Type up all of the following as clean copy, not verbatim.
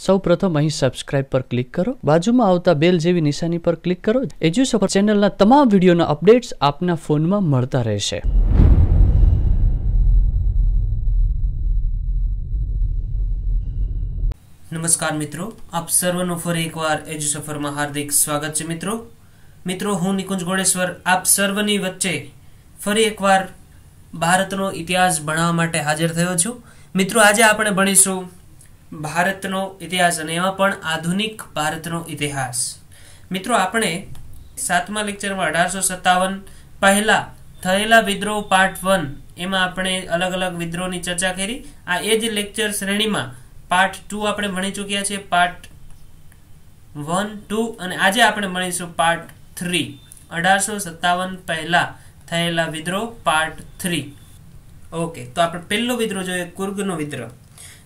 સૌપ્રથમ અહીં સબસ્ક્રાઇબ પર ક્લિક કરો, બાજુમાં આવતા બેલ જેવી નિશાની પર ક્લિક કરો. એજ્યુસફર ચેનલના તમામ વિડીયોના અપડેટ્સ આપના ફોનમાં મળતા રહેશે. નમસ્કાર મિત્રો, આપ સર્વનું ફરી એકવાર એજ્યુસફરમાં હાર્દિક સ્વાગત છે. મિત્રો હું નિકુંજ ગોળેશ્વર આપ સર્વની વચ્ચે ફરી એકવાર ભારતનો ઇતિહાસ ભણવા માટે હાજર થયો છું. મિત્રો આજે આપણે ભણીશું ભારતનો ઇતિહાસ અને એમાં પણ આધુનિક ભારતનો ઇતિહાસ. મિત્રો આપણે 7મા લેક્ચરમાં 1857 પહેલા થયેલા વિદ્રોહ પાર્ટ 1 એમાં આપણે અલગ અલગ વિદ્રોહની ચર્ચા કરી. આ એ જ લેક્ચર શ્રેણીમાં પાર્ટ 2 આપણે ભણી ચૂક્યા છીએ, પાર્ટ 1, 2 અને આજે આપણે ભણીશું પાર્ટ 3 1857 પહેલા થયેલા વિદ્રોહ પાર્ટ 3. ઓકે, તો આપણે પહેલો વિદ્રોહ જોઈએ, કુર્ગનો વિદ્રોહ.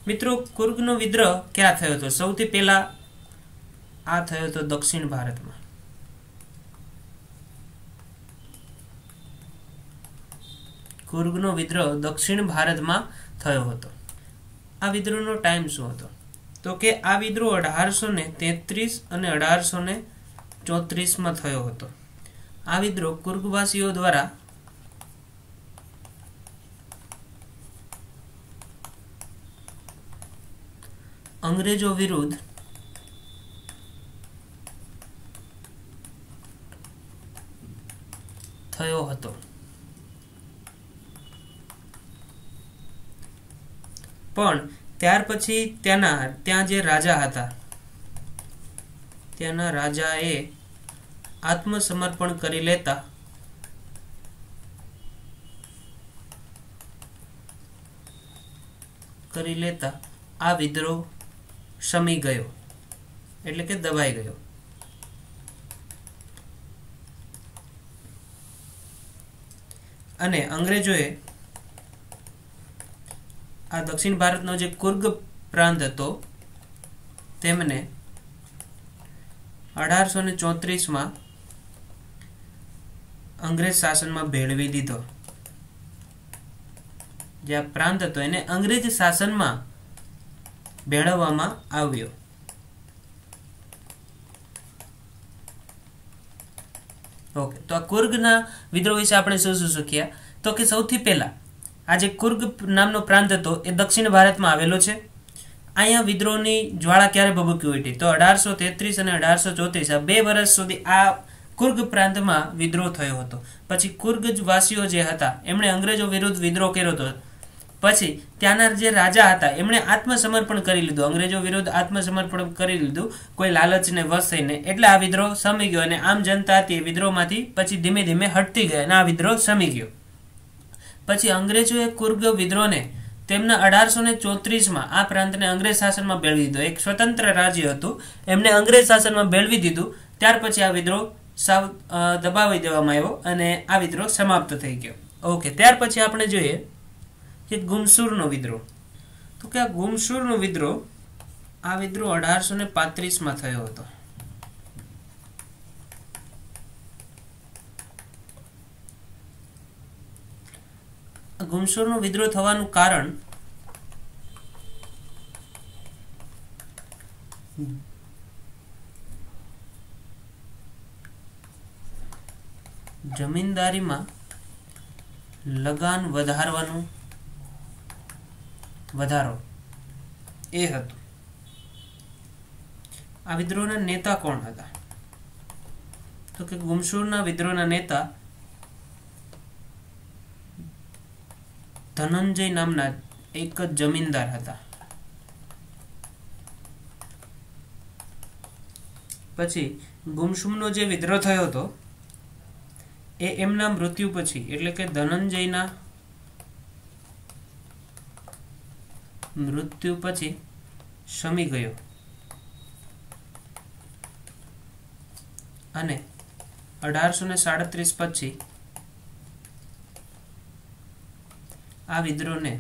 મિત્રો કુર્ગનો વિદ્રોહ ક્યાં થયો હતો? સૌથી પહેલા આ થયો હતો દક્ષિણ ભારતમાં. કુર્ગનો વિદ્રોહ દક્ષિણ ભારતમાં થયો હતો. આ વિદ્રોહનો ટાઈમ શું હતો? તો કે આ વિદ્રોહ 1833 અને 1834 માં થયો હતો. આ વિદ્રોહ કુર્ગવાસીઓ દ્વારા અંગ્રેજો વિરુદ્ધ થયો હતો. પણ ત્યાર પછી ત્યાં જે રાજા હતા ત્યાંના રાજાએ આત્મસમર્પણ કરી લેતા આ વિદ્રોહ શમી ગયો, એટલે કે દબાઈ ગયો. અને અંગ્રેજોએ આ દક્ષિણ ભારતનો જે કુર્ગ પ્રાંત હતો તેમને 1834 માં અંગ્રેજ શાસનમાં ભેળવી દીધો. જે આ પ્રાંત હતો એને અંગ્રેજ શાસનમાં ભેળવવામાં આવ્યો. ઓકે, તો આ કુર્ગના વિદ્રોહ વિશે આપણે શું શીખ્યા? તો કે સૌથી પહેલા આ જે કુર્ગ નામનો પ્રાંત હતો એ દક્ષિણ ભારતમાં આવેલો છે. અહીંયા વિદ્રોહની જ્વાળા ક્યારે ભભૂકી ઉઠી? તો 1833 અને 1834 આ 2 વર્ષ સુધી આ કુર્ગ પ્રાંતમાં વિદ્રોહ થયો હતો. પછી કુર્ગ વાસીઓ જે હતા એમણે અંગ્રેજો વિરુદ્ધ વિદ્રોહ કર્યો હતો. પછી ત્યાંના જે રાજા હતા એમણે આત્મસમર્પણ કરી લીધું, અંગ્રેજો વિરુદ્ધ આત્મસમર્પણ કરી લીધું કોઈ લાલચને વશ થઈને. એટલે આ વિદ્રોહ શમી ગયો અને આમ જનતા હતી એ વિદ્રોહમાંથી પછી ધીમે ધીમે હટતી ગઈ અને આ વિદ્રોહ શમી ગયો. પછી અંગ્રેજોએ કુર્ગ વિદ્રોહને તેમના 1834 માં આ પ્રાંતને અંગ્રેજ શાસનમાં ભેળવી દીધો. એક સ્વતંત્ર રાજ્ય હતું, એમને અંગ્રેજ શાસનમાં ભેળવી દીધું. ત્યાર પછી આ વિદ્રોહ સાવ દબાવી દેવામાં આવ્યો અને આ વિદ્રોહ સમાપ્ત થઈ ગયો. ઓકે, ત્યાર પછી આપણે જોઈએ કે ગુમસુરનો વિદ્રોહ. તો કે આ ગુમસુરનો વિદ્રોહ, આ વિદ્રોહ 1835 માં થયો હતો. ગુમસુરનો વિદ્રોહ થવાનું કારણ જમીનદારીમાં લગાન વધારો એ હતું. આ વિદ્રોહના નેતા કોણ હતા? તો કે ગુમસુરના વિદ્રોહના નેતા ધનંજય નામના એક જમીનદાર હતા. પછી ગુમસુમનો જે વિદ્રોહ થયો હતો એ એમના મૃત્યુ પછી, એટલે કે ધનંજયના મૃત્યુ પછી શમી ગયો અને 1837 પછી આ વિદ્રોહને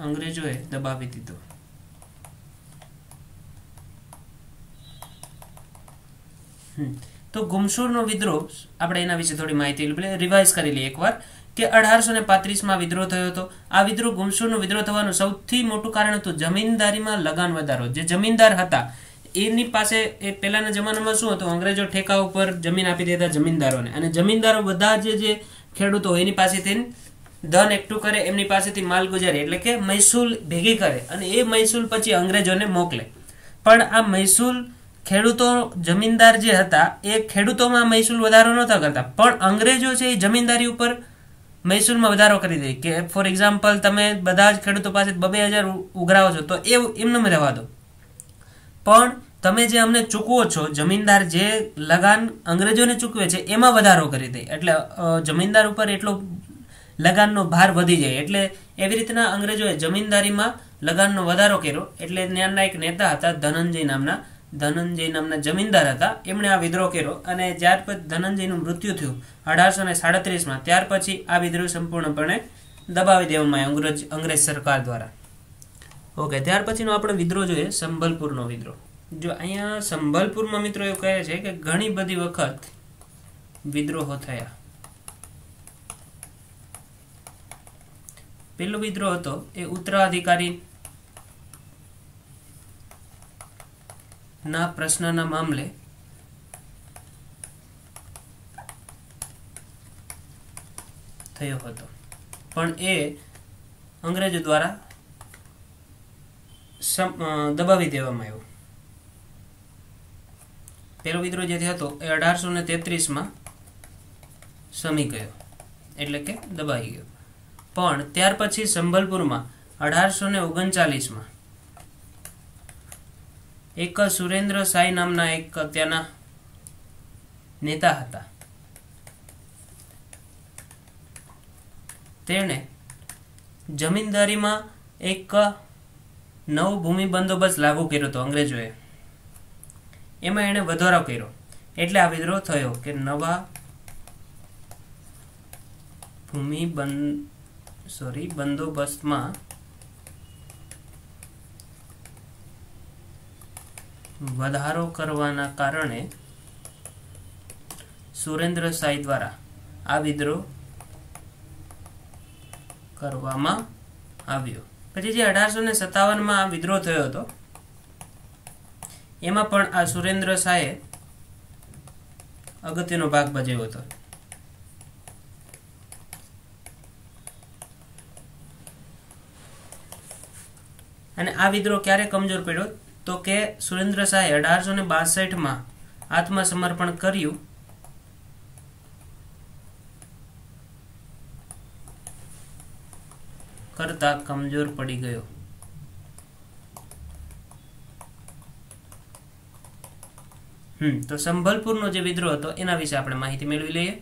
અંગ્રેજોએ દબાવી દીધો. તો ગુમસુરનો વિદ્રોહ આપણે એના વિશે થોડી માહિતી રિવાઇઝ કરી લઈએ એકવાર કે 1835માં વિદ્રોહ થયો હતો. આ વિદ્રોહ ગુમસુરનો વિદ્રોહ થવાનું સૌથી મોટું કારણ હતું જમીનદારીમાં લગાન વધારો. જે જમીનદાર હતા એની પાસે એ પહેલાના જમાનામાં શું હતું, અંગ્રેજો ઠેકા ઉપર જમીન આપી દેતા જમીનદારોને, અને જમીનદારો બધા જે ખેડૂતો હોય એની પાસેથી ધન એકઠું કરે, એમની પાસેથી માલગુજારી એટલે કે મહેસૂલ ભેગી કરે, અને એ મહેસૂલ પછી અંગ્રેજોને મોકલે. પણ આ મહેસૂલ ખેડૂતો જમીનદાર જે હતા એ ખેડૂતોમાં મહેસૂલ વધારો નહોતા કરતા, પણ અંગ્રેજો છે એ જમીનદારી ઉપર મહેસૂલમાં વધારો કરી દે. કે ફોર એક્ઝામ્પલ તમે બધા જ ખેડૂતો પાસે 2,000 ઉઘરાવો છો તો એ એમને રહેવા દો, પણ તમે જે અમને ચૂકવો છો, જમીનદાર જે લગાન અંગ્રેજોને ચૂકવે છે એમાં વધારો કરી દે. એટલે જમીનદાર ઉપર એટલો લગાનનો ભાર વધી જાય. એટલે એવી રીતના અંગ્રેજોએ જમીનદારીમાં લગાનનો વધારો કર્યો. એટલે ત્યાંના એક નેતા હતા ધનંજય નામના જમીનદાર હતા, એમણે આ વિદ્રોહ કર્યો. અને ત્યાર પછી ધનંજયનું મૃત્યુ થયું 1837માં. ત્યાર પછી આ વિદ્રોહ સંપૂર્ણપણે દબાવી દેવામાં આવ્યો અંગ્રેજ સરકાર દ્વારા. ઓકે, ત્યાર પછીનો આપણે વિદ્રોહ જોઈએ સંભલપુરનો વિદ્રોહ. જો અહીંયા સંભલપુરમાં મિત્રો એવું કહે છે કે ઘણી બધી વખત વિદ્રોહો થયા. પેલો વિદ્રોહ હતો એ ઉત્તરાધિકારી ના પ્રશ્નના મામલે થયો હતો, પણ એ અંગ્રેજો દ્વારા દબાવી દેવામાં આવ્યો. પેલો વિદ્રોહ જે હતો એ 1833માં શમી ગયો, એટલે કે દબાઈ ગયો. પણ ત્યાર પછી સંભલપુરમાં 1839માં એક સુરેન્દ્ર સાય નામના એક ત્યાંના નેતા હતા, તેણે જમીનદારીમાં એક નવો ભૂમિ બંદોબસ્ત લાગુ કર્યો હતો અંગ્રેજોએ. એમાં એણે વધારો કર્યો, એટલે આ વિદ્રોહ થયો કે નવા ભૂમિ બંદોબસ્તમાં વધારો કરવાના કારણે સુરેન્દ્ર સાય દ્વારા આ વિદ્રોહ કરવામાં આવ્યો. પછી જે 1857માં આ વિદ્રોહ થયો હતો એમાં પણ આ સુરેન્દ્ર શાહે અગત્યનો ભાગ ભજવ્યો હતો. અને આ વિદ્રોહ ક્યારે કમજોર પડ્યો તો કે સુરેન્દ્ર શાહે 1862માં આત્મસમર્પણ કર્યું કરતા કમજોર પડી ગયો. તો સંભલપુરનો જે વિદ્રોહ હતો એના વિશે આપણે માહિતી મેળવી લઈએ.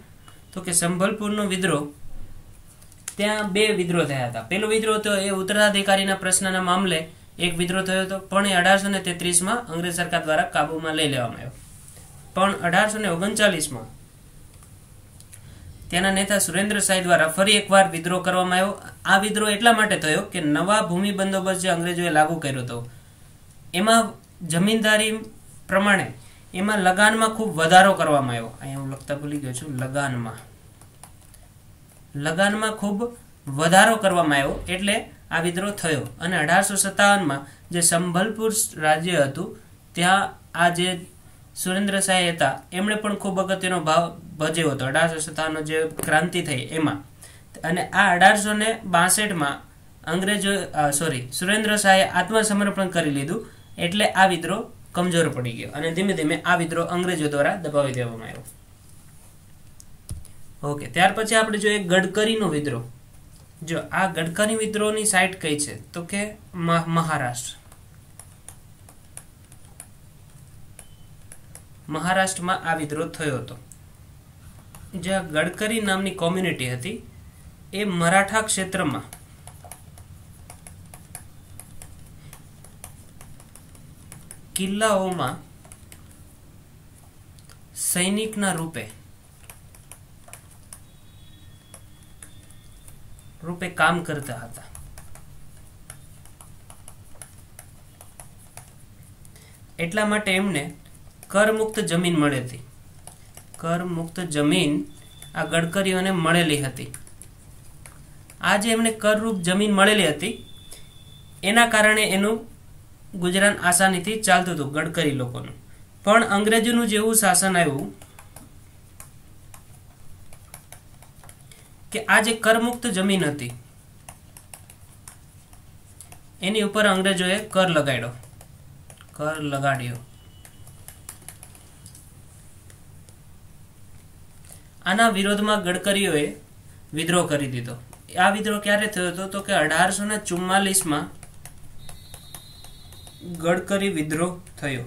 તો કે સંભલપુરનો વિદ્રોહ, ત્યાં બે વિદ્રોહ થયા હતા. પહેલો વિદ્રોહ હતો એ ઉત્તરાધિકારીના પ્રશ્નના મામલે એક વિદ્રોહ થયો હતો, પણ એ 1833માં અંગ્રેજ સરકાર દ્વારા કાબુમાં લઈ લેવામાં આવ્યો. પણ 1839માં તેના નેતા સુરેન્દ્ર શાહ દ્વારા ફરી એકવાર વિદ્રોહ કરવામાં આવ્યો. આ વિદ્રોહ એટલા માટે થયો કે નવા ભૂમિ બંદોબસ્ત જે અંગ્રેજોએ લાગુ કર્યો હતો એમાં જમીનદારી પ્રમાણે એમાં લગાનમાં ખૂબ વધારો કરવામાં આવ્યો. અહીંયા હું લખતા ભૂલી ગયો છું. લગાનમાં ખૂબ વધારો કરવામાં આવ્યો, એટલે આ વિદ્રોહ થયો. અને 1857માં જે સંભલપુર રાજ્ય હતું ત્યાં આ જે સુરેન્દ્ર શાહ હતા એમણે પણ ખૂબ અગત્યનો ભાવ ભજવ્યો હતો 1857નો જે ક્રાંતિ થઈ એમાં. અને આ 1862માં સુરેન્દ્ર શાહે આત્મસમર્પણ કરી લીધું, એટલે આ વિદ્રોહ કમજોર પડી ગયો અને ધીમે ધીમે આ વિદ્રોહ અંગ્રેજો દ્વારા દબાવી દેવામાં આવ્યો. ઓકે, ત્યાર પછી આપણે જોઈએ ગડકરીનો વિદ્રોહ. જો આ ગડકરી વિદ્રોહની સાઇટ કઈ છે તો કે મહારાષ્ટ્રમાં આ વિદ્રોહ થયો હતો. જે ગડકરી નામની કોમ્યુનિટી હતી એ મરાઠા ક્ષેત્રમાં કિલ્લાઓમાં સૈનિકના રૂપે કામ કરતા હતા. એટલા માટે એમને કરમુક્ત જમીન મળી હતી. કરમુક્ત જમીન આ ગડકરીઓને મળેલી હતી. આ જે એમને કરરૂપ જમીન મળેલી હતી એના કારણે એનું ગુજરાન આસાનીથી ચાલતું હતું ગડકરી લોકોનું. પણ અંગ્રેજોનું જેવું શાસન આવ્યું કે આ જે કરમુક્ત જમીન હતી એની ઉપર અંગ્રેજોએ કર લગાડ્યો. આના વિરોધમાં ગડકરીઓએ વિદ્રોહ કરી દીધો. આ વિદ્રોહ ક્યારે થયો હતો તો કે 1844 ગડકરી વિદ્રોહ થયો.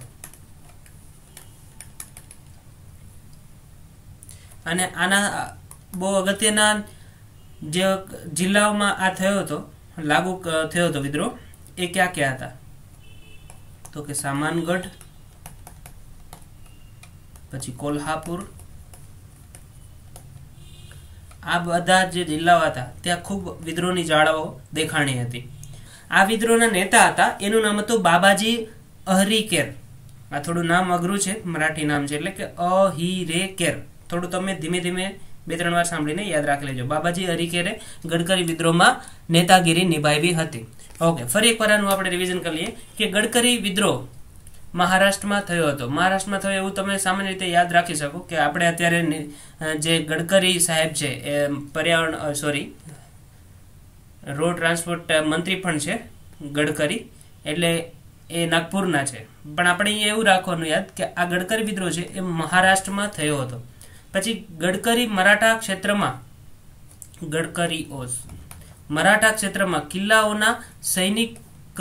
અને આના બહુ અગત્યના જે જિલ્લાઓમાં આ થયો હતો, લાગુ થયો હતો વિદ્રોહ, એ ક્યાં ક્યાં હતા તો કે સામાનગઢ, પછી કોલ્હાપુર, આ બધા જે જિલ્લાઓ હતા ત્યાં ખૂબ વિદ્રોહની જ્વાળાઓ દેખાણી હતી. આ વિદ્રોહના નેતા હતા એનું નામ હતું બાબાજી અહરીકેર. આ થોડું નામ અઘરું છે, મરાઠી નામ છે, એટલે કે અહિરેકેર. થોડું તમે ધીમે ધીમે 2-3 વાર સાંભળીને યાદ રાખી લેજો. બાબાજી અહરીકેરે ગડકરી વિદ્રોહમાં નેતાગીરી નિભાવી હતી. ઓકે, ફરી એકવાર આનું આપણે રિવિઝન કરી લઈએ કે ગડકરી વિદ્રોહ મહારાષ્ટ્રમાં થયો હતો. મહારાષ્ટ્રમાં થયો એવું તમે સામાન્ય રીતે યાદ રાખી શકો કે આપણે અત્યારે જે ગડકરી સાહેબ છે એ રોડ ટ્રાન્સપોર્ટ મંત્રી પણ છે ગડકરી, એટલે એ નાગપુરના છે. પણ આપણે અહીંયા એવું રાખવાનું યાદ કે આ ગડકરી વિદ્રોહ છે એ મહારાષ્ટ્રમાં થયો હતો. પછી ગડકરી મરાઠા ક્ષેત્રમાં કિલ્લાઓના સૈનિક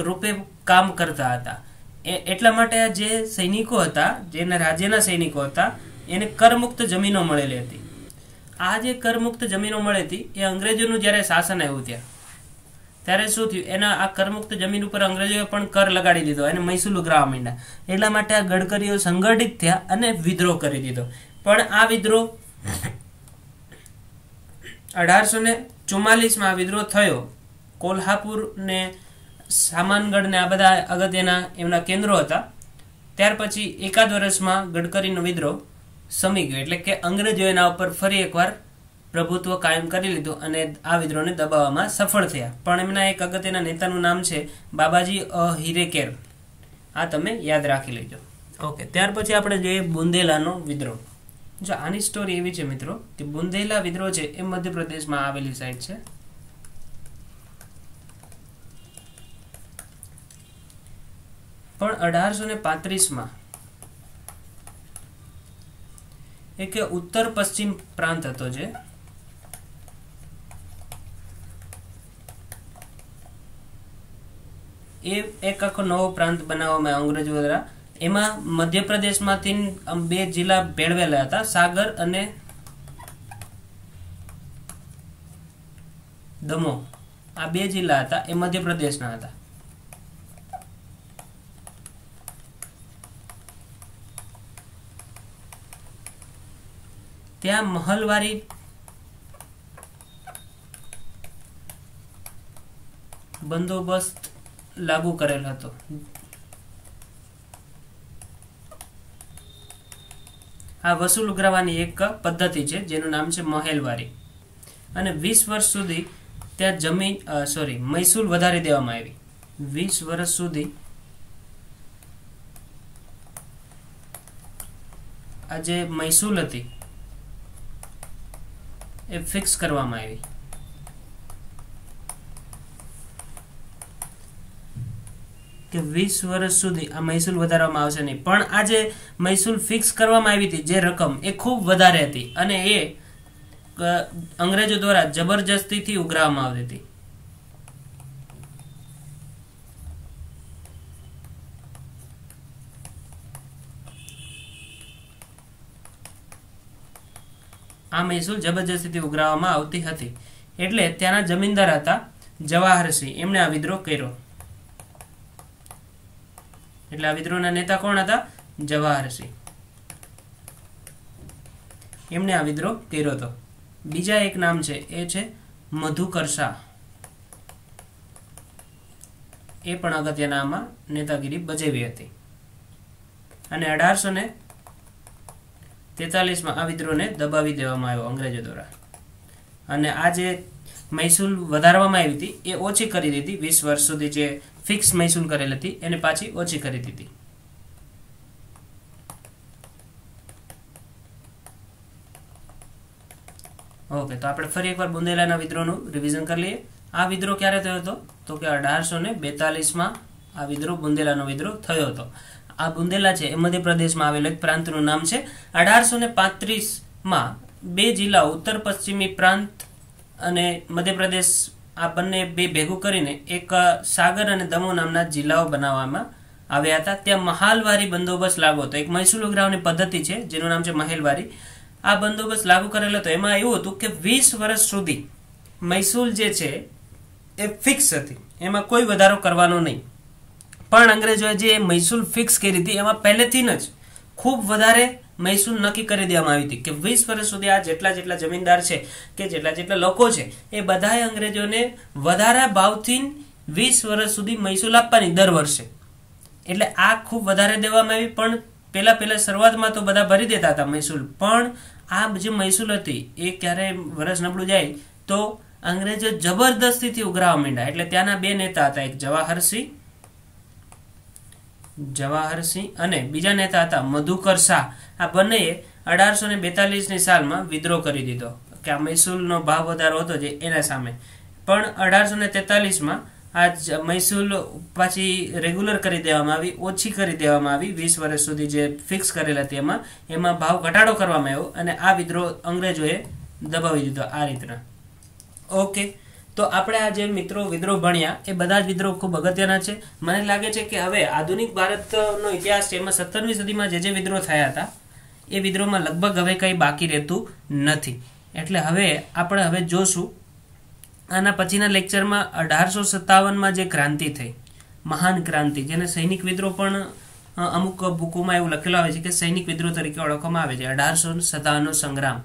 રૂપે કામ કરતા હતા. એટલા માટે આ જે સૈનિકો હતા, જેના રાજ્યના સૈનિકો હતા, એને કરમુક્ત જમીનો મળેલી હતી. આ જે કરમુક્ત જમીનો મળી હતી એ અંગ્રેજોનું જ્યારે શાસન આવ્યું ત્યારે શું થયું, એના આ કરમુક્ત જમીન ઉપર અંગ્રેજોએ પણ કર લગાડી દીધો અને મહેસૂલ ઉઘરાવવા માંડ્યા. એટલા માટે આ ગડકરીઓ સંગઠિત થયા અને વિદ્રોહ કરી દીધો. પણ આ વિદ્રોહ 1844 આ વિદ્રોહ થયો. કોલ્હાપુર ને સામાનગઢ ને આ બધા અગત્યના એમના કેન્દ્રો હતા. ત્યાર પછી એકાદ વર્ષમાં ગડકરીનો વિદ્રોહ શમી ગયો, એટલે કે અંગ્રેજો એના ઉપર ફરી એકવાર પ્રભુત્વ કાયમ કરી લીધું અને આ વિદ્રોહને દબાવવામાં સફળ થયા. પણ એમના એક અગત્યના નેતાનું નામ છે બાબાજી અહિરેકેર. આ તમે યાદ રાખી લેજો. ઓકે, ત્યાર પછી આપણે જોઈએ બુંદેલાનો વિદ્રોહ. જો આની સ્ટોરી એવી છે મિત્રો કે બુંદેલા વિદ્રોહ છે એ મધ્યપ્રદેશમાં આવેલી સાઇટ છે. પણ 1835 એક ઉત્તર પશ્ચિમ પ્રાંત હતો જે એક આખો નવો પ્રાંત બનાવવામાં અંગ્રેજો દ્વારા. એમાં મધ્યપ્રદેશમાંથી 2 જિલ્લા ભેળવેલા હતા, સાગર અને દમોહ. આ 2 જિલ્લા હતા એ મધ્યપ્રદેશના હતા. ત્યાં મહલવારી બંદોબસ્ત લાગુ કરેલ હતો. આ વસૂલ ઉઘરાવવાની એક પદ્ધતિ છે જેનું નામ છે મહેલવારી. અને 20 વર્ષ સુધી ત્યાં મહેસૂલ વધારી દેવામાં આવી. 20 વર્ષ સુધી આ જે મહેસૂલ હતી એ ફિક્સ કરવામાં આવી. કે 20 વર્ષ સુધી આ મહેસૂલ વધારવામાં આવશે નહીં. પણ આ જે મહેસૂલ ફિક્સ કરવામાં આવી હતી, જે રકમ, એ ખૂબ વધારે હતી અને એ અંગ્રેજો દ્વારા જબરજસ્તીથી ઉઘરાવવામાં આવતી હતી. આ મહેસૂલ જબરજસ્તીથી ઉઘરાવવામાં આવતી હતી. એટલે ત્યાંના જમીનદાર હતા જવાહરસિંહ, એમણે આ વિદ્રોહ કર્યો. એટલે આ વિદ્રોહના નેતા કોણ હતા? જવાહરસિંહ. એમણે આ વિદ્રોહ કર્યો હતો. બીજા એક નામ છે એ છે મધુકર શાહ. એ પણ અગત્યના આમાં નેતાગીરી ભજવી હતી. અને 1843 આ વિદ્રોહને દબાવી દેવામાં આવ્યો અંગ્રેજો દ્વારા. અને આ જે મહેસૂલ વધારવામાં આવી હતી એ ઓછી કરી દીધી. 20 વર્ષ સુધી જે ફિક્સ મહેસૂલ કરેલ હતી એને પાછી ઓછી કરી દીધી. ઓકે, તો આપણે ફરી એકવાર બુંદેલાના વિદ્રોહનું રિવિઝન કરી લઈએ. આ વિદ્રોહ ક્યારે થયો હતો? તો કે 1842માં આ વિદ્રોહ બુંદેલાનો વિદ્રોહ થયો હતો. આ બુંદેલા છે એ મધ્યપ્રદેશમાં આવેલું એક પ્રાંતનું નામ છે. 1835માં બે જિલ્લાઓ ઉત્તર પશ્ચિમી પ્રાંત અને મધ્યપ્રદેશ આ બંને બે ભેગું કરીને એક સાગર અને દમો નામના જિલ્લાઓ બનાવવામાં આવ્યા હતા. ત્યાં મહાલવારી બંદોબસ્ત લાગુ હતો. એક મહેસૂલ ઉઘરાવવાની પદ્ધતિ છે જેનું નામ છે મહેલવારી. આ બંદોબસ્ત લાગુ કરેલો હતો. એમાં એવું હતું કે 20 વર્ષ સુધી મહેસૂલ જે છે એ ફિક્સ હતી, એમાં કોઈ વધારો કરવાનો નહીં. પણ અંગ્રેજોએ જે મહેસૂલ ફિક્સ કરી હતી એમાં પહેલેથી જ ખૂબ વધારે મહેસૂલ નક્કી કરી દેવામાં આવી હતી કે 20 વર્ષ સુધી આ જેટલા જમીનદાર છે કે જેટલા લોકો છે એ બધાએ અંગ્રેજોને વધારે ભાવથી 20 વર્ષ સુધી મહેસૂલ આપવાની દર વર્ષે. એટલે આ ખૂબ વધારે દેવામાં આવી. પણ પહેલા શરૂઆતમાં તો બધા ભરી દેતા હતા મહેસૂલ, પણ આ જે મહેસૂલ હતી એ ક્યારે વર્ષ નબળું જાય તો અંગ્રેજો જબરદસ્તીથી ઉઘરાવા માંડ્યા. એટલે ત્યાંના બે નેતા હતા, એક જવાહરસિંહ અને બીજા નેતા હતા મધુકર શાહ. આ બંનેએ 1842ની સાલમાં વિદ્રોહ કરી દીધો કે આ મહેસૂલનો ભાવ વધારો હતો જે એના સામે. પણ 1843માં આ મહેસૂલ પાછી રેગ્યુલર કરી દેવામાં આવી, ઓછી કરી દેવામાં આવી. 20 વર્ષ સુધી જે ફિક્સ કરેલ હતી એમાં ભાવ ઘટાડો કરવામાં આવ્યો અને આ વિદ્રોહ અંગ્રેજોએ દબાવી દીધો આ રીતના. ઓકે, તો આપણે આ જે મિત્રો વિદ્રોહ ભણ્યા એ બધા જ વિદ્રોહ ખૂબ અગત્યના છે. મને લાગે છે કે હવે આધુનિક ભારતનો ઇતિહાસ છે એમાં 17મી સદીમાં જે વિદ્રોહ થયા હતા એ વિદ્રોહમાં લગભગ હવે કંઈ બાકી રહેતું નથી. એટલે હવે આપણે જોશું આના પછીના લેક્ચરમાં 1857માં જે ક્રાંતિ થઈ, મહાન ક્રાંતિ, જેને સૈનિક વિદ્રોહ પણ અમુક બુકોમાં એવું લખેલું આવે છે કે સૈનિક વિદ્રોહ તરીકે ઓળખવામાં આવે છે. 1857નો સંગ્રામ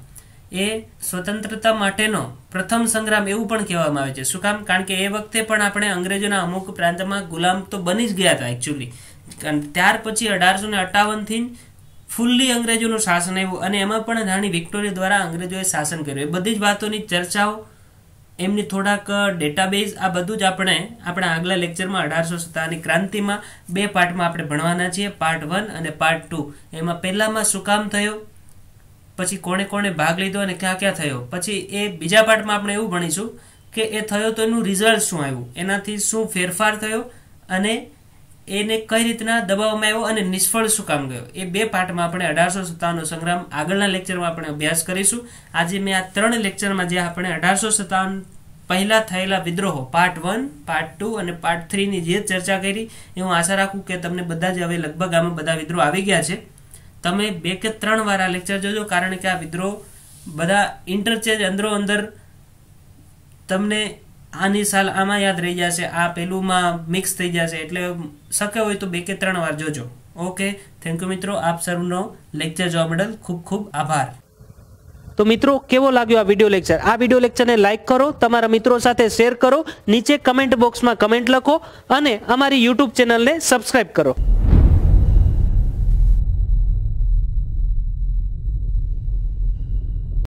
એ સ્વતંત્રતા માટેનો પ્રથમ સંગ્રામ એવું પણ કહેવામાં આવે છે. શું કામ? કારણ કે એ વખતે પણ આપણે અંગ્રેજોના અમુક પ્રાંતમાં ગુલામ તો બની જ ગયા હતા એકચ્યુઅલી. ત્યાર પછી 1858થી ફૂલ્લી અંગ્રેજોનું શાસન આવ્યું અને એમાં પણ રાણી વિક્ટોરિયા દ્વારા અંગ્રેજોએ શાસન કર્યું. એ બધી જ વાતોની ચર્ચાઓ, એમની થોડાક ડેટાબેઝ, આ બધું જ આપણે આપણા આગલા લેક્ચરમાં 1857ની ક્રાંતિમાં બે પાર્ટમાં આપણે ભણવાના છીએ, પાર્ટ 1 અને પાર્ટ 2. એમાં પહેલામાં શું કામ થયો, પછી કોણે કોણે ભાગ લીધો અને ક્યાં ક્યાં થયો. પછી એ બીજા પાર્ટમાં આપણે એવું ભણીશું કે એ થયો તો એનું રિઝલ્ટ શું આવ્યું, એનાથી શું ફેરફાર થયો અને એને કઈ રીતના દબાવવામાં આવ્યો અને નિષ્ફળ શું કામ ગયો. એ બે પાર્ટમાં આપણે 1857નો સંગ્રામ આગળના લેક્ચરમાં આપણે અભ્યાસ કરીશું. આજે મેં આ 3 લેક્ચરમાં જે આપણે 1857 પહેલા થયેલા વિદ્રોહો પાર્ટ 1, પાર્ટ 2 અને પાર્ટ 3 ની જે ચર્ચા કરી એ હું આશા રાખું કે તમને બધા જ હવે લગભગ આમાં બધા વિદ્રોહ આવી ગયા છે. તમે 2 કે 3 વાર આ લેક્ચર જોજો, કારણ કે આ વિદ્રોહ બધા ઇન્ટરચેન્જ અંદરો અંદર તમને આની સાલ આમાં યાદ રહી જશે, આ પેલુંમાં મિક્સ થઈ જશે. એટલે શક્ય હોય તો 2 કે 3 વાર જોજો. ઓકે, થેન્ક યુ મિત્રો. આપ સર્વનો લેક્ચર જોવા બદલ ખૂબ ખૂબ આભાર. તો મિત્રો, કેવો લાગ્યો આ વિડિયો લેક્ચર? આ વિડિયો લેક્ચરને લાઈક કરો, તમારા મિત્રો સાથે શેર કરો, નીચે કમેન્ટ બોક્સમાં કમેન્ટ લખો અને અમારી YouTube ચેનલને સબસ્ક્રાઇબ કરો.